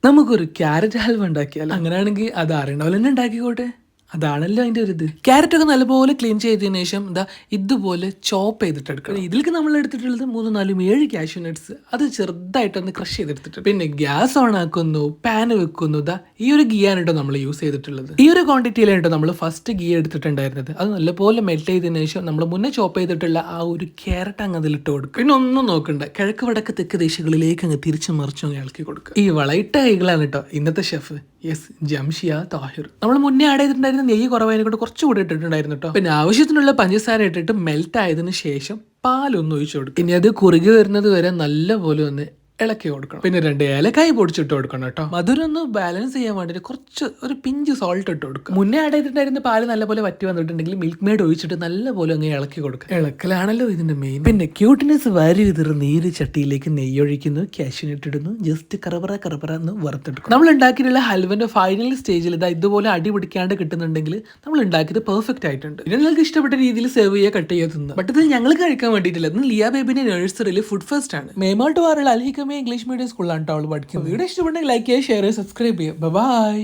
നമുക്കൊരു ക്യാരറ്റ് ഹൽവ ഉണ്ടാക്കിയാലോ? അങ്ങനെയാണെങ്കിൽ അത് അറിയണ തന്നെ ഉണ്ടാക്കിക്കോട്ടെ. അതാണല്ലോ അതിന്റെ ഒരു ഇത്. ക്യാരറ്റ് ഒക്കെ നല്ലപോലെ ക്ലീൻ ചെയ്തതിനു ശേഷം ഇതുപോലെ ചോപ്പ് ചെയ്തിട്ട് എടുക്കണം. ഇതിലേക്ക് നമ്മൾ എടുത്തിട്ടുള്ളത് 3-4-7 കാഷ്യൂ നട്ട്സ്. അത് ചെറുതായിട്ടൊന്ന് ക്രഷ് ചെയ്തെടുത്തിട്ട് പിന്നെ ഗ്യാസ് ഓൺ ആക്കുന്നു, പാന് വെക്കുന്നു. ഈ ഒരു ഗീയാണ് കേട്ടോ നമ്മൾ യൂസ് ചെയ്തിട്ടുള്ളത്. ഈ ഒരു ക്വാണ്ടിറ്റിയിലാണ് കേട്ടോ നമ്മൾ ഫസ്റ്റ് ഗീ എടുത്തിട്ടുണ്ടായിരുന്നത്. അത് നല്ലപോലെ മെൽറ്റ് ചെയ്തതിനു ശേഷം നമ്മൾ മുന്നേ ചോപ്പ് ചെയ്തിട്ടുള്ള ആ ഒരു ക്യാരറ്റ് അങ്ങ് അതിലിട്ട് കൊടുക്കും. പിന്നെ ഒന്നും നോക്കണ്ട, കിഴക്ക് വടക്ക് തെക്ക് ദിശകളിലേക്ക് അങ്ങ് തിരിച്ചു മറിച്ചു അങ്ങ് ഇളക്കി കൊടുക്കുക. ഈ വളയിട്ട കൈകളാണ് കേട്ടോ ഇന്നത്തെ ഷെഫ്. യെസ്, ജംഷിയ താഹിർ. നമ്മൾ മുന്നേ ആഡ് ചെയ്തിട്ടുണ്ടായിരുന്ന നെയ്യ് കുറവായതിനെ കൊണ്ട് കുറച്ചുകൂടി ഇട്ടിട്ടുണ്ടായിരുന്നു കേട്ടോ. പിന്നെ ആവശ്യത്തിനുള്ള പഞ്ചസാര ഇട്ടിട്ട് മെൽറ്റ് ആയതിനു ശേഷം പാലൊന്ന് ഒഴിച്ചു കൊടുക്കും. ഇനി അത് കുറുകി വരുന്നത് വരെ നല്ലപോലെ ഒന്ന് ഇളക്കി കൊടുക്കണം. പിന്നെ 2 ഏലക്കായി പൊടിച്ചിട്ട് കൊടുക്കണം കേട്ടോ. മധുരം ഒന്ന് ബാലൻസ് ചെയ്യാൻ വേണ്ടിട്ട് കുറച്ച് ഒരു പിഞ്ച് സോൾട്ട് ഇട്ട് കൊടുക്കുക. മുന്നേ ആഡ് ചെയ്തിട്ടുണ്ടായിരുന്ന പാല് നല്ലപോലെ വറ്റി വന്നിട്ടുണ്ടെങ്കിൽ മിൽക്ക് മെയ്ഡ് ഒഴിച്ചിട്ട് നല്ലപോലെ അങ്ങ് ഇളക്കി കൊടുക്കുക. ഇളക്കലാണല്ലോ ഇതിന്റെ മെയിൻ. പിന്നെ ക്യൂട്ട്നെസ് വാരി വിതറ് നീര് ചട്ടിയിലേക്ക് നെയ്യൊഴിക്കുന്നു, കാഷ്യൂനട്ട് ഇടുന്നു, ജസ്റ്റ് കറപറ എന്ന് വറുത്തെടുക്കും. നമ്മൾ ഉണ്ടാക്കിയിട്ടുള്ള ഹൽവന്റെ ഫൈനൽ സ്റ്റേജിൽ ഇതുപോലെ അടി പിടിക്കാണ്ട് കിട്ടുന്നുണ്ടെങ്കിൽ നമ്മൾ ഉണ്ടാക്കിയത് പെർഫെക്റ്റ് ആയിട്ടുണ്ട്. ഇത് നിങ്ങൾക്ക് ഇഷ്ടപ്പെട്ട രീതിയിൽ സെർവ് ചെയ്യുക, കട്ട് ചെയ്യുക, തിന്നുക. ബട്ട് ഇത് ഞങ്ങൾ കഴിക്കാൻ വേണ്ടിയിട്ടില്ല. ലിയ ബേബിന്റെ നഴ്സറിയിൽ ഫുഡ് ഫെസ്റ്റ് ആണ്. മേമാട്ട് വാറുള്ള അൽഹിക്കമേ ഇംഗ്ലീഷ് മീഡിയം സ്കൂളിലാണ് അവൾ പഠിക്കുന്നത്. വീഡിയോ ഇഷ്ടപ്പെട്ടെങ്കിൽ ലൈക്ക് ചെയ്യുക, ഷെയർ ചെയ്യുക, സബ്സ്ക്രൈബ് ചെയ്യുക. ബൈ.